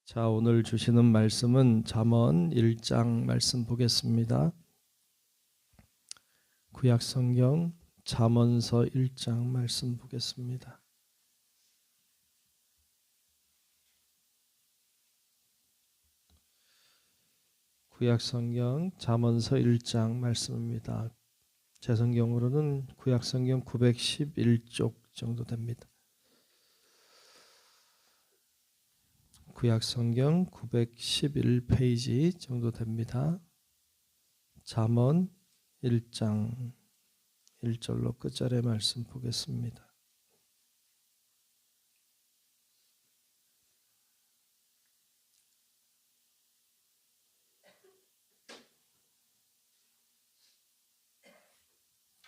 자, 오늘 주시는 말씀은 잠언 1장 말씀 보겠습니다. 구약성경 잠언서 1장 말씀 보겠습니다. 구약성경 잠언서 1장 말씀입니다. 제 성경으로는 구약성경 911쪽 정도 됩니다. 구약성경 911페이지 정도 됩니다. 잠언 1장 1절로 끝절의 말씀 보겠습니다.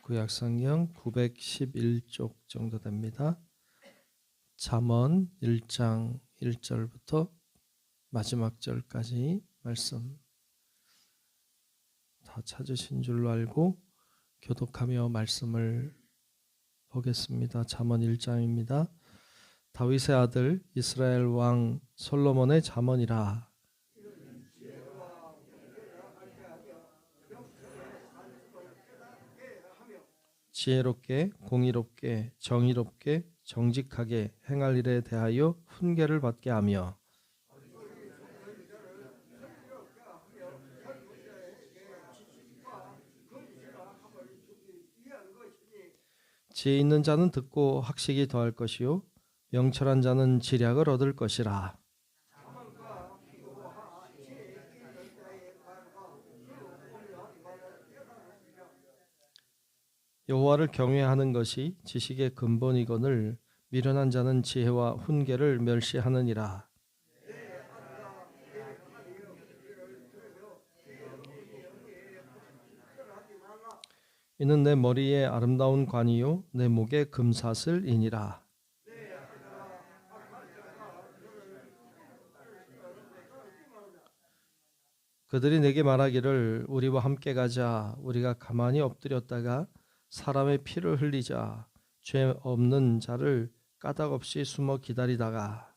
구약성경 911쪽 정도 됩니다. 잠언 1장 1절부터 마지막 절까지 말씀 다 찾으신 줄로 알고 교독하며 말씀을 보겠습니다. 잠언 1장입니다. 다윗의 아들 이스라엘 왕 솔로몬의 잠언이라. 지혜롭게 공의롭게 정의롭게 정직하게 행할 일에 대하여 훈계를 받게 하며 지혜 있는 자는 듣고 학식이 더할 것이요 명철한 자는 지략을 얻을 것이라. 여호와를 경외하는 것이 지식의 근본이거늘 미련한 자는 지혜와 훈계를 멸시하느니라. 이는 내 머리에 아름다운 관이요 내 목에 금사슬이니라. 그들이 내게 말하기를 우리와 함께 가자. 우리가 가만히 엎드렸다가 사람의 피를 흘리자. 죄 없는 자를 까닭없이 숨어 기다리다가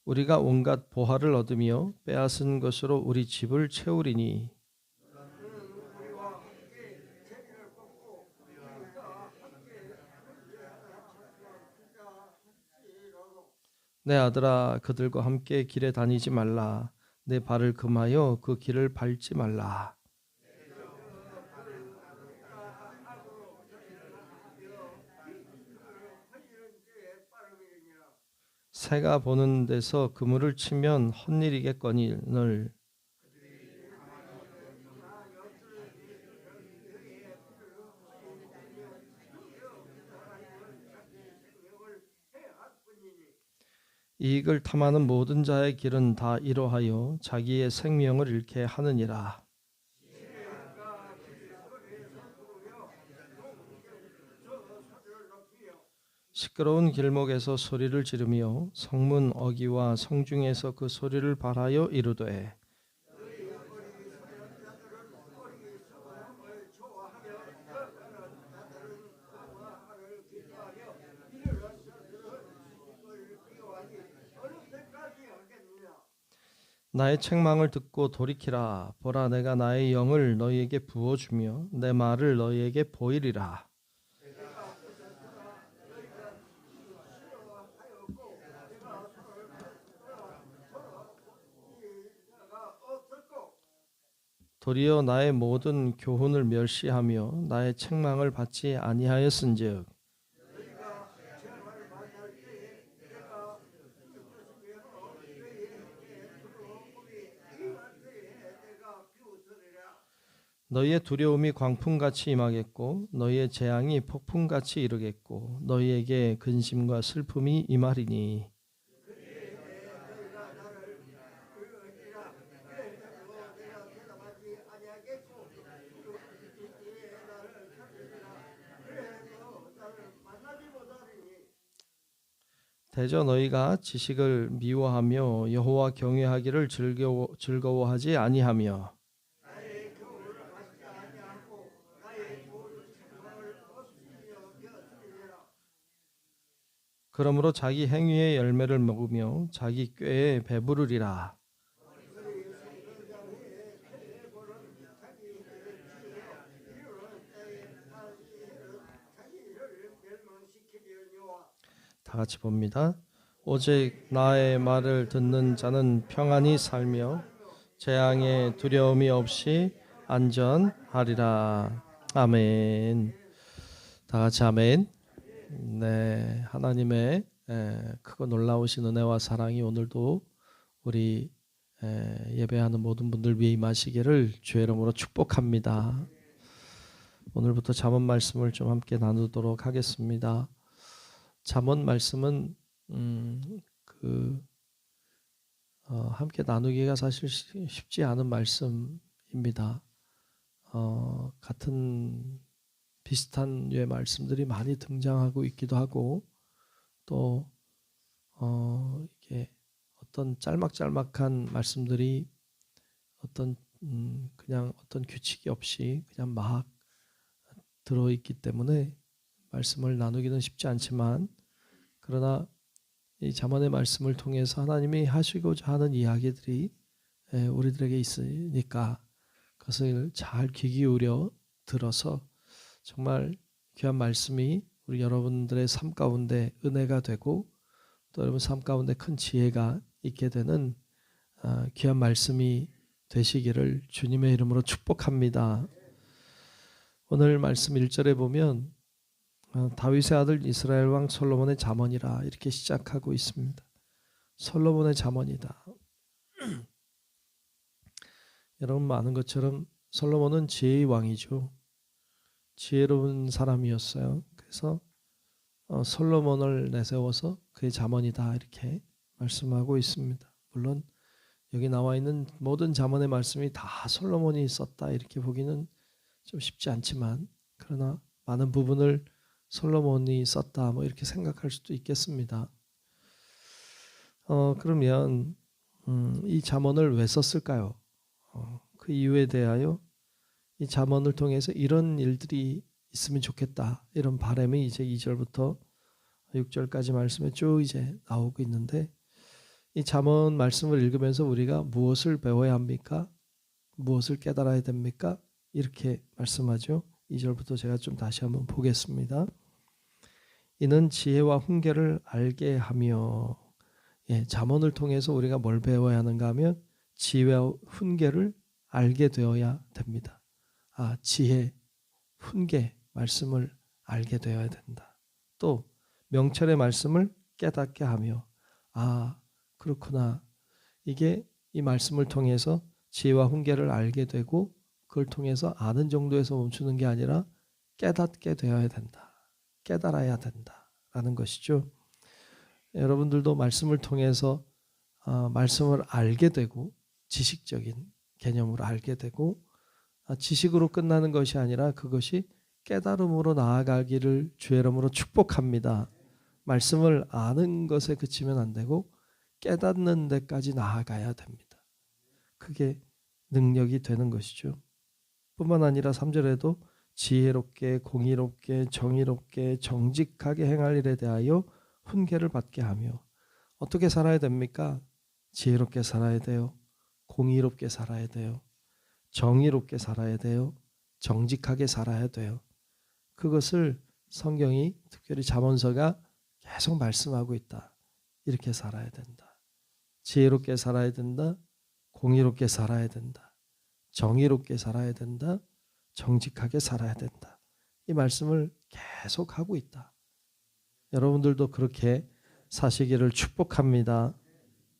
우리가 온갖 보화를 얻으며 빼앗은 것으로 우리 집을 채우리니 내 아들아 그들과 함께 길에 다니지 말라. 내 발을 금하여 그 길을 밟지 말라. 새가 보는 데서 그물을 치면 헛일이겠거니를. 이익을 탐하는 모든 자의 길은 다 이러하여 자기의 생명을 잃게 하느니라. 시끄러운 길목에서 소리를 지르며 성문 어귀와 성중에서 그 소리를 발하여 이르되 나의 책망을 듣고 돌이키라. 보라 내가 나의 영을 너희에게 부어주며 내 말을 너희에게 보이리라. 도리어 나의 모든 교훈을 멸시하며 나의 책망을 받지 아니하였은즉 너희의 두려움이 광풍같이 임하겠고 너희의 재앙이 폭풍같이 이르겠고 너희에게 근심과 슬픔이 임하리니 대저 너희가 지식을 미워하며 여호와 경외하기를 즐거워하지 아니하며 그러므로 자기 행위의 열매를 먹으며 자기 꾀에 배부르리라. 다 같이 봅니다. 오직 나의 말을 듣는 자는 평안히 살며 재앙에 두려움이 없이 안전하리라. 아멘. 다 같이 아멘. 네, 하나님의 크고 놀라우신 은혜와 사랑이 오늘도 우리 예배하는 모든 분들 위에 임하시기를 주의 이름으로 축복합니다. 오늘부터 잠언 말씀을 좀 함께 나누도록 하겠습니다. 잠언 말씀은 함께 나누기가 사실 쉽지 않은 말씀입니다. 같은 비슷한 류의 말씀들이 많이 등장하고 있기도 하고 또 이게 어떤 짤막짤막한 말씀들이 그냥 어떤 규칙이 없이 그냥 막 들어있기 때문에 말씀을 나누기는 쉽지 않지만 그러나 이 잠언의 말씀을 통해서 하나님이 하시고자 하는 이야기들이 우리들에게 있으니까 그것을 잘 귀 기울여 들어서 정말 귀한 말씀이 우리 여러분들의 삶 가운데 은혜가 되고 또 여러분 삶 가운데 큰 지혜가 있게 되는 귀한 말씀이 되시기를 주님의 이름으로 축복합니다. 오늘 말씀 1절에 보면 다윗의 아들 이스라엘 왕 솔로몬의 잠언이라 이렇게 시작하고 있습니다. 솔로몬의 잠언이다. 여러분 아는 것처럼 솔로몬은 지혜의 왕이죠. 지혜로운 사람이었어요. 그래서 솔로몬을 내세워서 그의 잠언이다 이렇게 말씀하고 있습니다. 물론 여기 나와 있는 모든 잠언의 말씀이 다 솔로몬이 썼다 이렇게 보기는 좀 쉽지 않지만 그러나 많은 부분을 솔로몬이 썼다 뭐 이렇게 생각할 수도 있겠습니다. 그러면 이 잠언을 왜 썼을까요? 그 이유에 대하여 이 잠언을 통해서 이런 일들이 있으면 좋겠다 이런 바람이 이제 2절부터 6절까지 말씀에 쭉 이제 나오고 있는데 이 잠언 말씀을 읽으면서 우리가 무엇을 배워야 합니까? 무엇을 깨달아야 됩니까? 이렇게 말씀하죠. 2절부터 제가 좀 다시 한번 보겠습니다. 이는 지혜와 훈계를 알게 하며 잠언을 통해서 우리가 뭘 배워야 하는가 하면 지혜와 훈계를 알게 되어야 됩니다. 지혜, 훈계 말씀을 알게 되어야 된다. 또 명철의 말씀을 깨닫게 하며 그렇구나. 이게 이 말씀을 통해서 지혜와 훈계를 알게 되고 그걸 통해서 아는 정도에서 멈추는 게 아니라 깨닫게 되어야 된다. 깨달아야 된다라는 것이죠. 여러분들도 말씀을 통해서 말씀을 알게 되고 지식적인 개념으로 알게 되고 지식으로 끝나는 것이 아니라 그것이 깨달음으로 나아가기를 주의 이름으로 축복합니다. 말씀을 아는 것에 그치면 안 되고 깨닫는 데까지 나아가야 됩니다. 그게 능력이 되는 것이죠. 뿐만 아니라 3절에도 지혜롭게 공의롭게 정의롭게 정직하게 행할 일에 대하여 훈계를 받게 하며 어떻게 살아야 됩니까? 지혜롭게 살아야 돼요. 공의롭게 살아야 돼요. 정의롭게 살아야 돼요. 정직하게 살아야 돼요. 그것을 성경이 특별히 잠언서가 계속 말씀하고 있다. 이렇게 살아야 된다. 지혜롭게 살아야 된다. 공의롭게 살아야 된다. 정의롭게 살아야 된다. 정직하게 살아야 된다. 이 말씀을 계속 하고 있다. 여러분들도 그렇게 사시기를 축복합니다.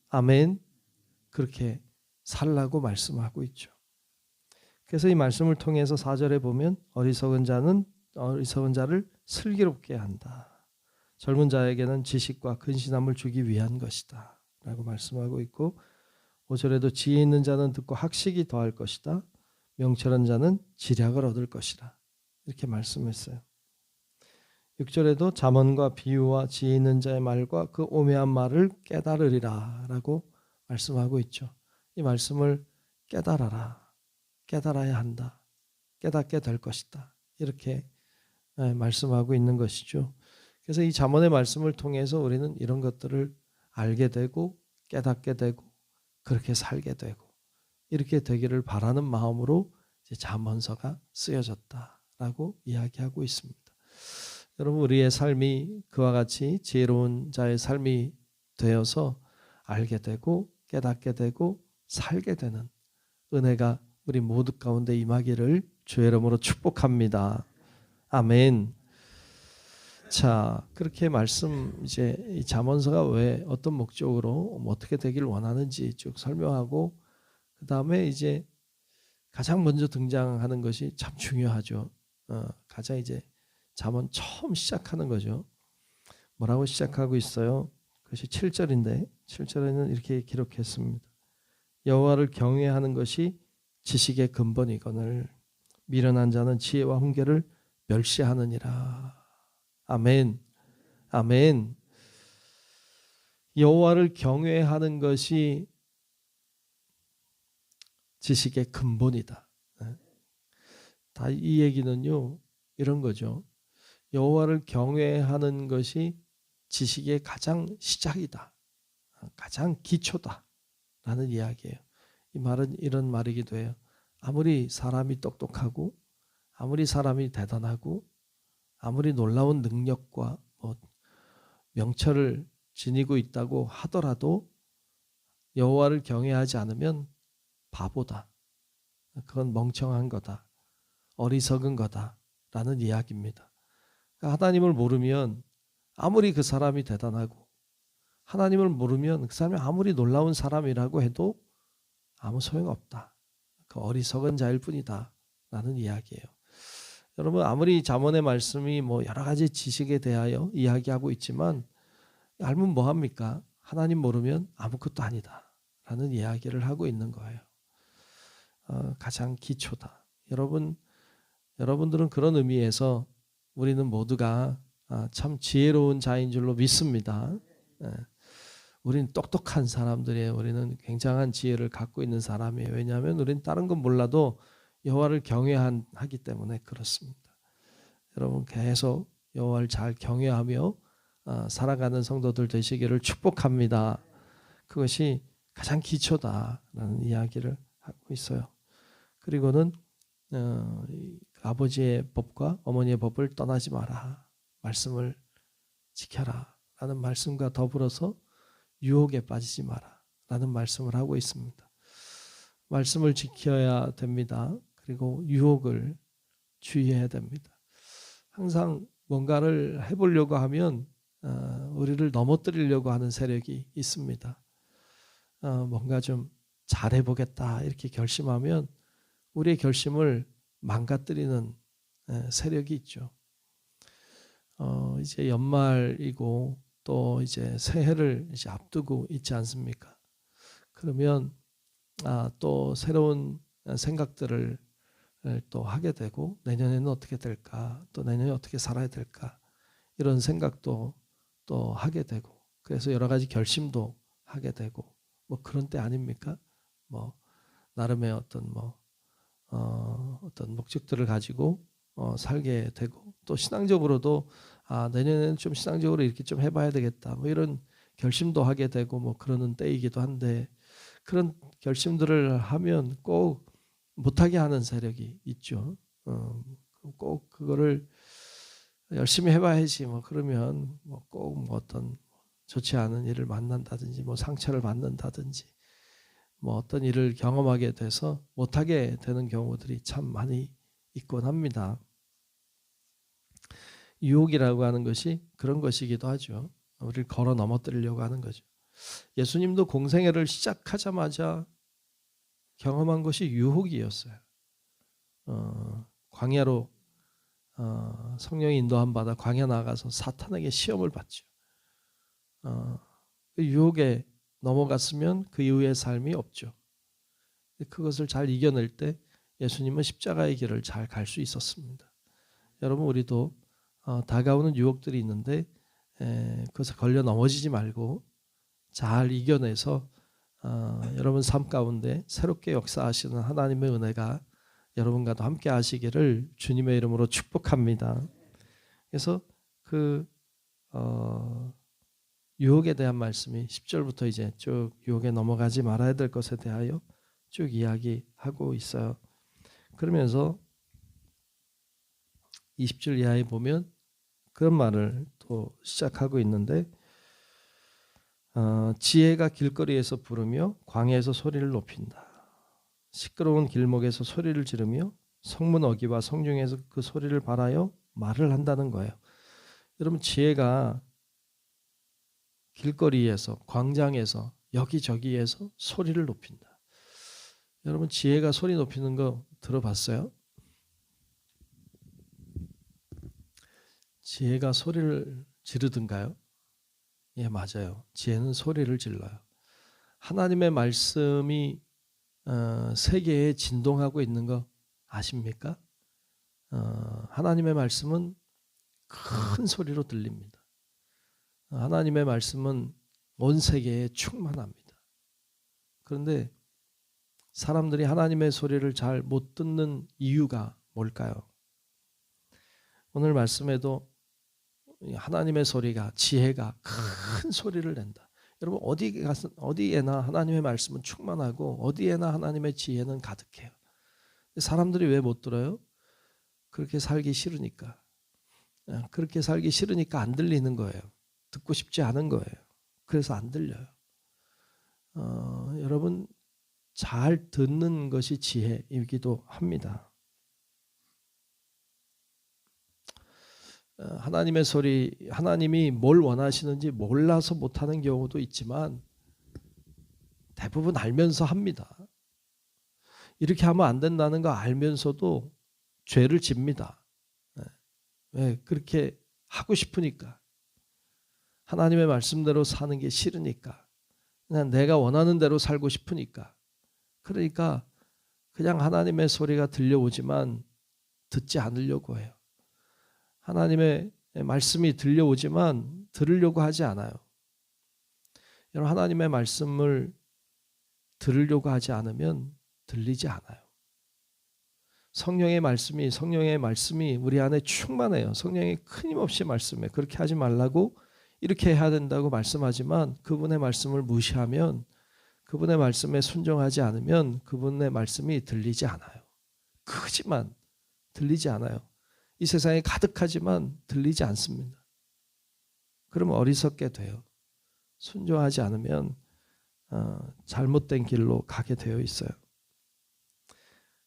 아멘. 그렇게 살라고 말씀하고 있죠. 그래서 이 말씀을 통해서 4절에 보면 어리석은 자를 슬기롭게 한다. 젊은 자에게는 지식과 근신함을 주기 위한 것이다. 라고 말씀하고 있고 5절에도 지혜 있는 자는 듣고 학식이 더할 것이다. 명철한 자는 지략을 얻을 것이라. 이렇게 말씀했어요. 6절에도 잠언과 비유와 지혜 있는 자의 말과 그 오묘한 말을 깨달으리라 라고 말씀하고 있죠. 이 말씀을 깨달아라. 깨달아야 한다. 깨닫게 될 것이다. 이렇게 말씀하고 있는 것이죠. 그래서 이 잠언의 말씀을 통해서 우리는 이런 것들을 알게 되고 깨닫게 되고 그렇게 살게 되고 이렇게 되기를 바라는 마음으로 이제 잠언서가 쓰여졌다라고 이야기하고 있습니다. 여러분, 우리의 삶이 그와 같이 지혜로운 자의 삶이 되어서 알게 되고 깨닫게 되고 살게 되는 은혜가 우리 모두 가운데 임하기를 주의 이름으로 축복합니다. 아멘. 자, 그렇게 이제 이 잠언서가 왜 어떤 목적으로 어떻게 되기를 원하는지 쭉 설명하고 그 다음에 이제 가장 먼저 등장하는 것이 참 중요하죠. 가장 이제 잠언 처음 시작하는 거죠. 뭐라고 시작하고 있어요? 그것이 7절인데 7절에는 이렇게 기록했습니다. 여호와를 경외하는 것이 지식의 근본이거늘 미련한 자는 지혜와 훈계를 멸시하느니라. 아멘. 아멘. 여호와를 경외하는 것이 지식의 근본이다. 다 이 얘기는요, 이런 거죠. 여호와를 경외하는 것이 지식의 가장 시작이다. 가장 기초다. 라는 이야기예요. 이 말은 이런 말이기도 해요. 아무리 사람이 똑똑하고 아무리 사람이 대단하고 아무리 놀라운 능력과 명철을 지니고 있다고 하더라도 여호와를 경외하지 않으면 바보다. 그건 멍청한 거다. 어리석은 거다. 라는 이야기입니다. 그러니까 하나님을 모르면 아무리 그 사람이 대단하고 하나님을 모르면 그 사람이 아무리 놀라운 사람이라고 해도 아무 소용없다. 그 어리석은 자일 뿐이다. 라는 이야기예요. 여러분, 아무리 잠언의 말씀이 여러 가지 지식에 대하여 이야기하고 있지만 알면 뭐합니까? 하나님 모르면 아무것도 아니다. 라는 이야기를 하고 있는 거예요. 가장 기초다. 여러분들은 그런 의미에서 우리는 모두가 참 지혜로운 자인 줄로 믿습니다. 우리는 똑똑한 사람들이에요. 우리는 굉장한 지혜를 갖고 있는 사람이에요. 왜냐하면 우리는 다른 건 몰라도 여호와를 경외하기 때문에 그렇습니다. 여러분, 계속 여호와를 잘 경외하며 살아가는 성도들 되시기를 축복합니다. 그것이 가장 기초다라는 이야기를 하고 있어요. 그리고는 아버지의 법과 어머니의 법을 떠나지 마라. 말씀을 지켜라. 라는 말씀과 더불어서 유혹에 빠지지 마라. 라는 말씀을 하고 있습니다. 말씀을 지켜야 됩니다. 그리고 유혹을 주의해야 됩니다. 항상 뭔가를 해보려고 하면 우리를 넘어뜨리려고 하는 세력이 있습니다. 뭔가 좀 잘해보겠다 이렇게 결심하면 우리의 결심을 망가뜨리는 세력이 있죠. 이제 연말이고 또 이제 새해를 이제 앞두고 있지 않습니까? 그러면 또 새로운 생각들을 또 하게 되고 내년에는 어떻게 될까? 또 내년에 어떻게 살아야 될까? 이런 생각도 또 하게 되고 그래서 여러 가지 결심도 하게 되고 그런 때 아닙니까? 나름의 어떤 목적들을 가지고 살게 되고 또 신앙적으로도 내년에는 좀 신앙적으로 이렇게 좀 해봐야 되겠다 이런 결심도 하게 되고 그러는 때이기도 한데 그런 결심들을 하면 꼭 못하게 하는 세력이 있죠. 꼭 그거를 열심히 해봐야지 그러면 꼭 어떤 좋지 않은 일을 만난다든지 상처를 받는다든지 어떤 일을 경험하게 돼서 못하게 되는 경우들이 참 많이 있곤 합니다. 유혹이라고 하는 것이 그런 것이기도 하죠. 우리를 걸어 넘어뜨리려고 하는 거죠. 예수님도 공생애를 시작하자마자 경험한 것이 유혹이었어요. 광야로 성령이 인도함 받아 광야 나가서 사탄에게 시험을 받죠. 그 유혹에 넘어갔으면 그 이후의 삶이 없죠. 그것을 잘 이겨낼 때 예수님은 십자가의 길을 잘 갈 수 있었습니다. 여러분, 우리도 다가오는 유혹들이 있는데 그것에 걸려 넘어지지 말고 잘 이겨내서 여러분 삶 가운데 새롭게 역사하시는 하나님의 은혜가 여러분과도 함께 하시기를 주님의 이름으로 축복합니다. 그래서 그 유혹에 대한 말씀이 10절부터 이제 쭉 유혹에 넘어가지 말아야 될 것에 대하여 쭉 이야기하고 있어요. 그러면서 20절 이하에 보면 그런 말을 또 시작하고 있는데 지혜가 길거리에서 부르며 광야에서 소리를 높인다. 시끄러운 길목에서 소리를 지르며 성문 어귀와 성중에서 그 소리를 발하여 말을 한다는 거예요. 여러분, 지혜가 길거리에서, 광장에서, 여기저기에서 소리를 높인다. 여러분, 지혜가 소리 높이는 거 들어봤어요? 지혜가 소리를 지르든가요? 예, 맞아요. 지혜는 소리를 질러요. 하나님의 말씀이 세계에 진동하고 있는 거 아십니까? 하나님의 말씀은 큰 소리로 들립니다. 하나님의 말씀은 온 세계에 충만합니다. 그런데 사람들이 하나님의 소리를 잘 못 듣는 이유가 뭘까요? 오늘 말씀에도 하나님의 소리가, 지혜가 큰 소리를 낸다. 여러분, 어디에나 하나님의 말씀은 충만하고 어디에나 하나님의 지혜는 가득해요. 사람들이 왜 못 들어요? 그렇게 살기 싫으니까. 그렇게 살기 싫으니까 안 들리는 거예요. 듣고 싶지 않은 거예요. 그래서 안 들려요. 여러분, 잘 듣는 것이 지혜이기도 합니다. 하나님의 소리, 하나님이 뭘 원하시는지 몰라서 못하는 경우도 있지만 대부분 알면서 합니다. 이렇게 하면 안 된다는 거 알면서도 죄를 집니다. 왜? 그렇게 하고 싶으니까. 하나님의 말씀대로 사는 게 싫으니까. 그냥 내가 원하는 대로 살고 싶으니까. 그러니까 그냥 하나님의 소리가 들려오지만 듣지 않으려고 해요. 하나님의 말씀이 들려오지만 들으려고 하지 않아요. 여러분, 하나님의 말씀을 들으려고 하지 않으면 들리지 않아요. 성령의 말씀이 우리 안에 충만해요. 성령이 끊임없이 말씀해. 그렇게 하지 말라고, 이렇게 해야 된다고 말씀하지만 그분의 말씀을 무시하면, 그분의 말씀에 순종하지 않으면 그분의 말씀이 들리지 않아요. 크지만 들리지 않아요. 이 세상에 가득하지만 들리지 않습니다. 그러면 어리석게 돼요. 순종하지 않으면 잘못된 길로 가게 되어 있어요.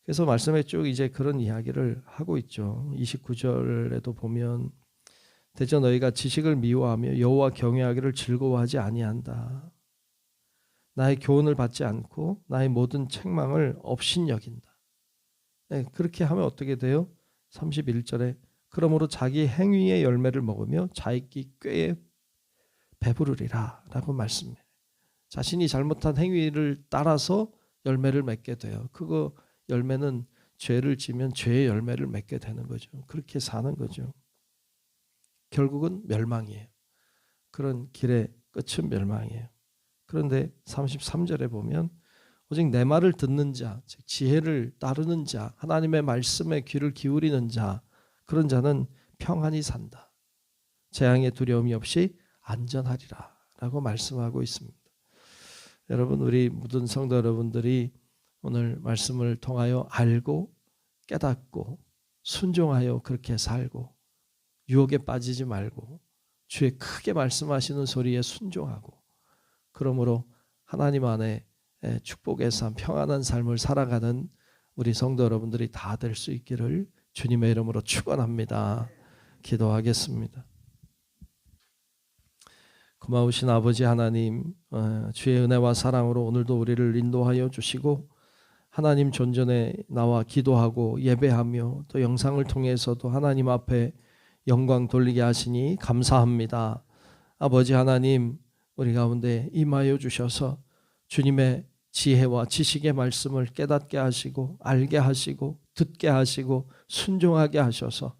그래서 말씀에 쭉 이제 그런 이야기를 하고 있죠. 29절에도 보면 대저 너희가 지식을 미워하며 여호와 경외하기를 즐거워하지 아니한다. 나의 교훈을 받지 않고 나의 모든 책망을 업신여긴다. 네, 그렇게 하면 어떻게 돼요? 31절에 그러므로 자기 행위의 열매를 먹으며 자기 꾀에 배부르리라 라고 말씀해요. 자신이 잘못한 행위를 따라서 열매를 맺게 돼요. 그거 열매는 죄를 지면 죄의 열매를 맺게 되는 거죠. 그렇게 사는 거죠. 결국은 멸망이에요. 그런 길의 끝은 멸망이에요. 그런데 33절에 보면 오직 내 말을 듣는 자, 즉 지혜를 따르는 자, 하나님의 말씀에 귀를 기울이는 자, 그런 자는 평안히 산다. 재앙의 두려움이 없이 안전하리라 라고 말씀하고 있습니다. 여러분, 우리 모든 성도 여러분들이 오늘 말씀을 통하여 알고 깨닫고 순종하여 그렇게 살고 유혹에 빠지지 말고 주의 크게 말씀하시는 소리에 순종하고, 그러므로 하나님 안에 축복의 삶, 평안한 삶을 살아가는 우리 성도 여러분들이 다 될 수 있기를 주님의 이름으로 축원합니다. 기도하겠습니다. 고마우신 아버지 하나님, 주의 은혜와 사랑으로 오늘도 우리를 인도하여 주시고 하나님 존전에 나와 기도하고 예배하며 또 영상을 통해서도 하나님 앞에 영광 돌리게 하시니 감사합니다. 아버지 하나님, 우리 가운데 임하여 주셔서 주님의 지혜와 지식의 말씀을 깨닫게 하시고 알게 하시고 듣게 하시고 순종하게 하셔서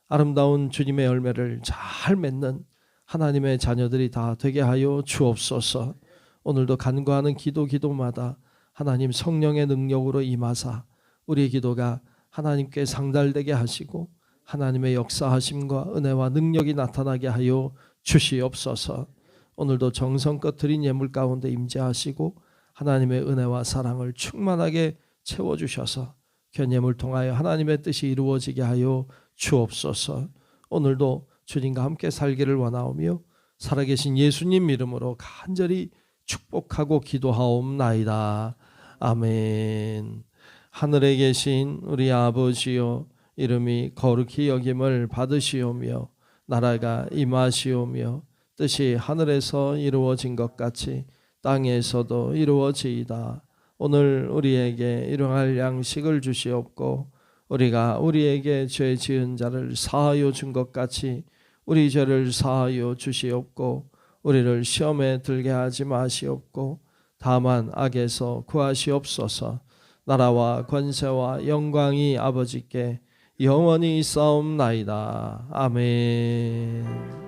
아름다운 주님의 열매를 잘 맺는 하나님의 자녀들이 다 되게 하여 주옵소서. 오늘도 간구하는 기도마다 하나님 성령의 능력으로 임하사 우리의 기도가 하나님께 상달되게 하시고 하나님의 역사하심과 은혜와 능력이 나타나게 하여 주시옵소서. 오늘도 정성껏 드린 예물 가운데 임재하시고 하나님의 은혜와 사랑을 충만하게 채워주셔서 견예물 통하여 하나님의 뜻이 이루어지게 하여 주옵소서. 오늘도 주님과 함께 살기를 원하오며 살아계신 예수님 이름으로 간절히 축복하고 기도하옵나이다. 아멘. 하늘에 계신 우리 아버지여, 이름이 거룩히 여김을 받으시오며 나라가 임하시오며 뜻이 하늘에서 이루어진 것 같이 땅에서도 이루어지이다. 오늘 우리에게 일용할 양식을 주시옵고 우리가 우리에게 죄 지은 자를 사하여 준 것 같이 우리 죄를 사하여 주시옵고 우리를 시험에 들게 하지 마시옵고 다만 악에서 구하시옵소서. 나라와 권세와 영광이 아버지께 영원히 있사옵나이다. 아멘.